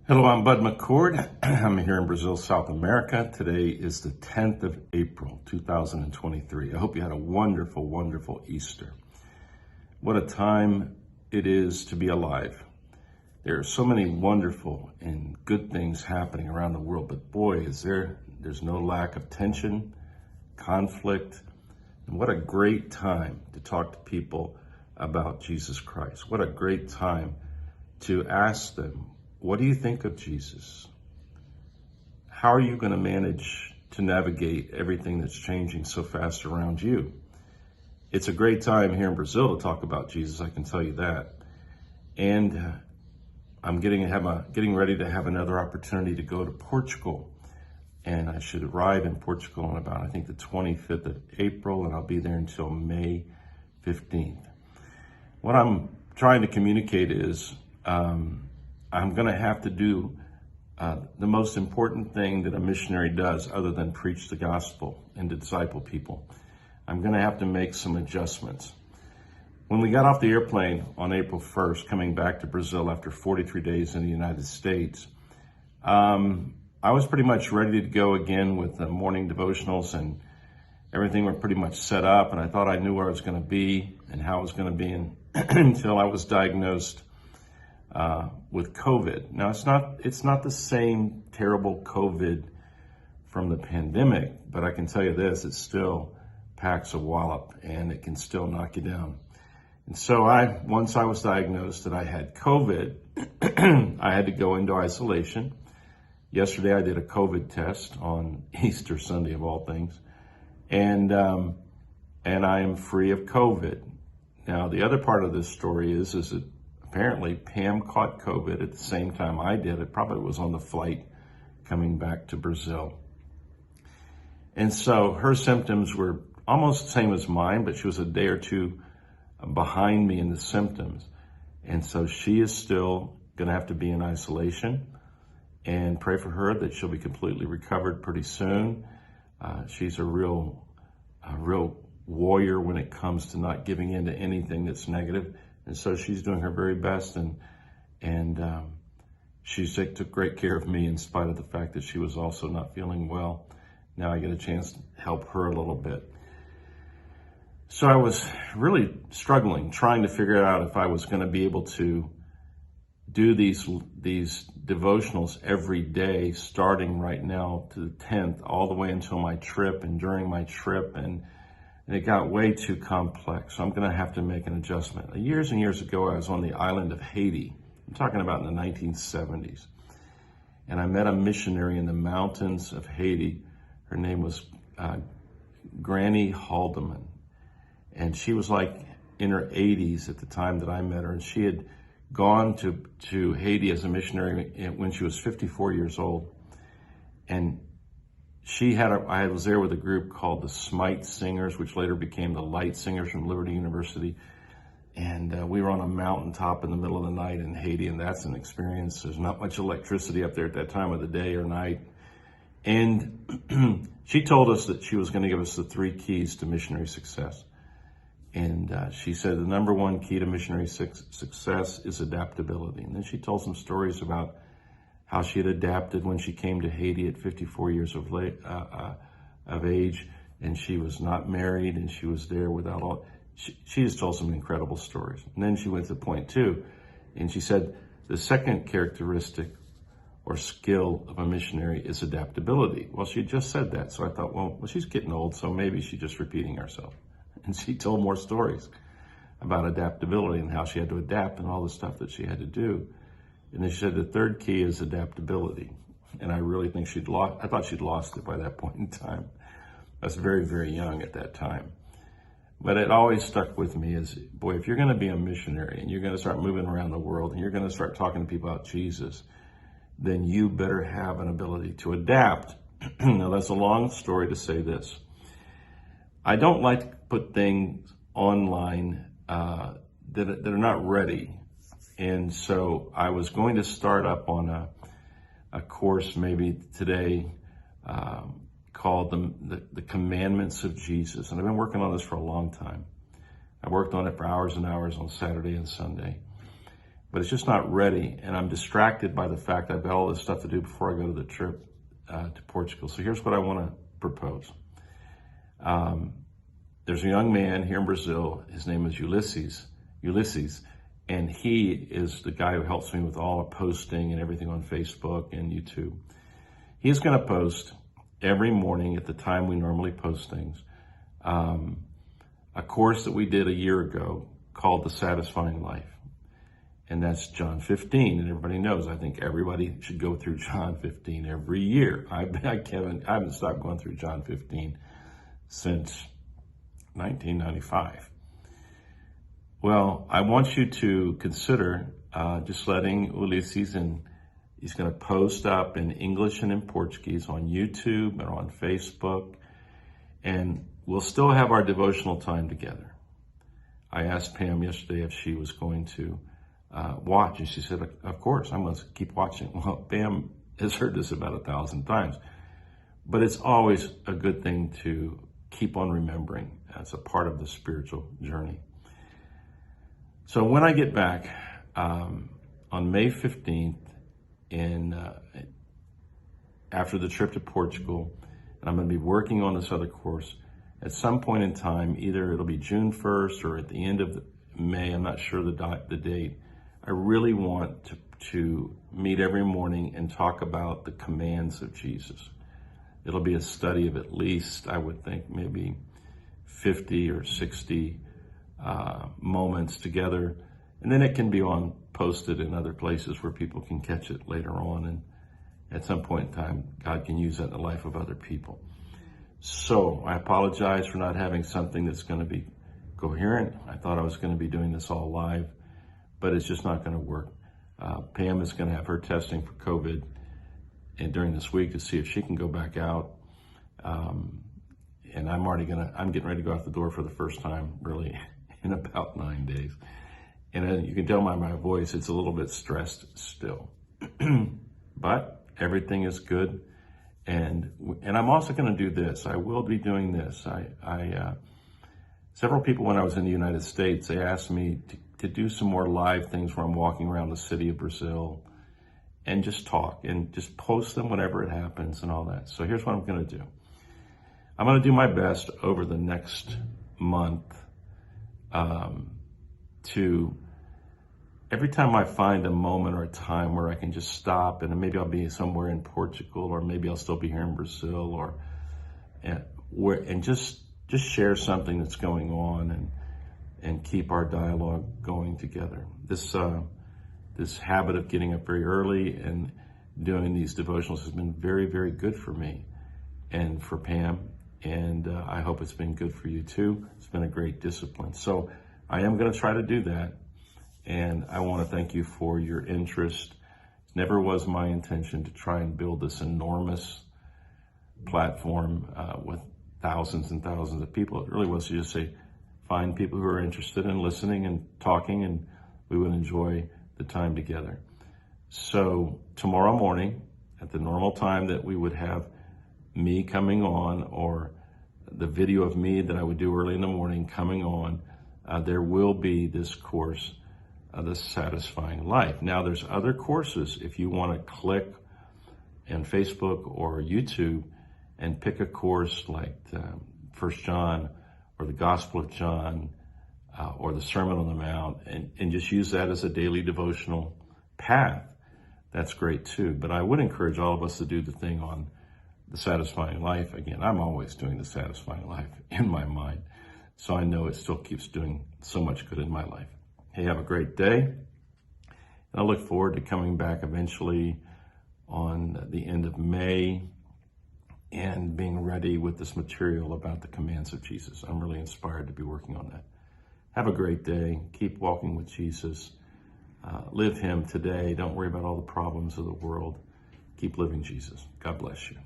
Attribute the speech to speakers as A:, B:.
A: Hello, I'm Bud McCord. I'm here in Brazil, South America. Today is the 10th of April, 2023. I hope you had a wonderful, wonderful Easter. What a time it is to be alive. There are so many wonderful and good things happening around the world, but boy, there's no lack of tension, conflict, and what a great time to talk to people about Jesus Christ. What a great time to ask them, what do you think of Jesus? How are you going to manage to navigate everything that's changing so fast around you? It's a great time here in Brazil to talk about Jesus, I can tell you that. And I'm getting ready to have another opportunity to go to Portugal. And I should arrive in Portugal on about, I think, the 25th of April, and I'll be there until May 15th. What I'm trying to communicate is, I'm going to have to do the most important thing that a missionary does other than preach the gospel and to disciple people. I'm going to have to make some adjustments. When we got off the airplane on April 1st, coming back to Brazil after 43 days in the United States, I was pretty much ready to go again with the morning devotionals, and everything were pretty much set up, and I thought I knew where I was going to be and how I was going to be until I was diagnosed with COVID. Now, it's not the same terrible COVID from the pandemic, but I can tell you this, it still packs a wallop and it can still knock you down. And so once I was diagnosed that I had COVID, I had to go into isolation. Yesterday I did a COVID test on Easter Sunday of all things, and I am free of COVID. Now, the other part of this story is that apparently Pam caught COVID at the same time I did. It probably was on the flight coming back to Brazil. And so her symptoms were almost the same as mine, but she was a day or two behind me in the symptoms. And so she is still going to have to be in isolation, and pray for her that she'll be completely recovered pretty soon. She's a real warrior when it comes to not giving in to anything that's negative. And so she's doing her very best, and she took great care of me in spite of the fact that she was also not feeling well. Now I get a chance to help her a little bit. So I was really struggling, trying to figure out if I was going to be able to do these devotionals every day, starting right now to the 10th, all the way until my trip and during my trip, and it got way too complex. So I'm going to have to make an adjustment. Years and years ago, I was on the island of Haiti. I'm talking about in the 1970s. And I met a missionary in the mountains of Haiti. Her name was Granny Haldeman. And she was like in her 80s at the time that I met her. And she had gone to Haiti as a missionary when she was 54 years old. And I was there with a group called the Smite Singers, which later became the Light Singers from Liberty University. And we were on a mountaintop in the middle of the night in Haiti, and that's an experience. There's not much electricity up there at that time of the day or night. And she told us that she was going to give us the 3 keys to missionary success. And she said the number 1 key to missionary success is adaptability. And then she told some stories about how she had adapted when she came to Haiti at 54 years of age, and she was not married, and she was there without all. She just told some incredible stories. And then she went to point 2, and she said the second characteristic or skill of a missionary is adaptability. Well, she just said that, so I thought, well, she's getting old, so maybe she's just repeating herself. And she told more stories about adaptability and how she had to adapt and all the stuff that she had to do. And then she said the third key is adaptability. And I really think I thought she'd lost it by that point in time. I was very, very young at that time. But it always stuck with me as, boy, if you're going to be a missionary and you're going to start moving around the world and you're going to start talking to people about Jesus, then you better have an ability to adapt. Now, that's a long story to say this. I don't like to put things online that are not ready. And so I was going to start up on a course maybe today called the Commandments of Jesus. And I've been working on this for a long time. I worked on it for hours and hours on Saturday and Sunday. but it's just not ready. And I'm distracted by the fact I've got all this stuff to do before I go to the trip to Portugal. So here's what I want to propose. There's a young man here in Brazil. His name is Ulysses, and he is the guy who helps me with all the posting and everything on Facebook and YouTube. He's going to post every morning at the time we normally post things, a course that we did a year ago called The Satisfying Life. And that's John 15. And everybody knows, I think everybody should go through John 15 every year. I haven't stopped going through John 15 since 1995. Well, I want you to consider just letting Ulysses, and he's going to post up in English and in Portuguese on YouTube and on Facebook. And we'll still have our devotional time together. I asked Pam yesterday if she was going to watch, and she said, of course, I'm going to keep watching. Well, Pam has heard this about 1,000 times, but it's always a good thing to keep on remembering. It's a part of the spiritual journey. So when I get back on May 15th, after the trip to Portugal, and I'm going to be working on this other course, at some point in time, either it'll be June 1st or at the end of May, I'm not sure the date, I really want to meet every morning and talk about the commands of Jesus. It'll be a study of at least, I would think, maybe 50 or 60 moments together. And then it can be posted in other places where people can catch it later on. And at some point in time, God can use that in the life of other people. So I apologize for not having something that's going to be coherent. I thought I was going to be doing this all live, but it's just not going to work. Pam is going to have her testing for COVID and during this week to see if she can go back out. And I'm getting ready to go out the door for the first time really in about 9 days. And you can tell by my voice, it's a little bit stressed still, but everything is good. And I'm also going to do this. I will be doing this. Several people when I was in the United States, they asked me to do some more live things where I'm walking around the city of Brazil and just talk and just post them whenever it happens and all that. So here's what I'm going to do. I'm going to do my best over the next month to, every time I find a moment or a time where I can just stop, and maybe I'll be somewhere in Portugal, or maybe I'll still be here in Brazil, and just share something that's going on and keep our dialogue going together. This habit of getting up very early and doing these devotionals has been very, very good for me and for Pam, and I hope it's been good for you too. It's been a great discipline. So I am going to try to do that, and I want to thank you for your interest. It never was my intention to try and build this enormous platform with thousands and thousands of people. It really was to just say, find people who are interested in listening and talking, and we would enjoy the time together. So tomorrow morning, at the normal time that we would have me coming on, or the video of me that I would do early in the morning coming on, there will be this course, The Satisfying Life. Now there's other courses. If you want to click on Facebook or YouTube and pick a course like 1 John or the Gospel of John or the Sermon on the Mount, and just use that as a daily devotional path, that's great too. But I would encourage all of us to do the thing on The Satisfying Life. Again, I'm always doing The Satisfying Life in my mind, so I know it still keeps doing so much good in my life. Hey, have a great day. And I look forward to coming back eventually on the end of May and being ready with this material about the commands of Jesus. I'm really inspired to be working on that. Have a great day. Keep walking with Jesus. Live him today. Don't worry about all the problems of the world. Keep living Jesus. God bless you.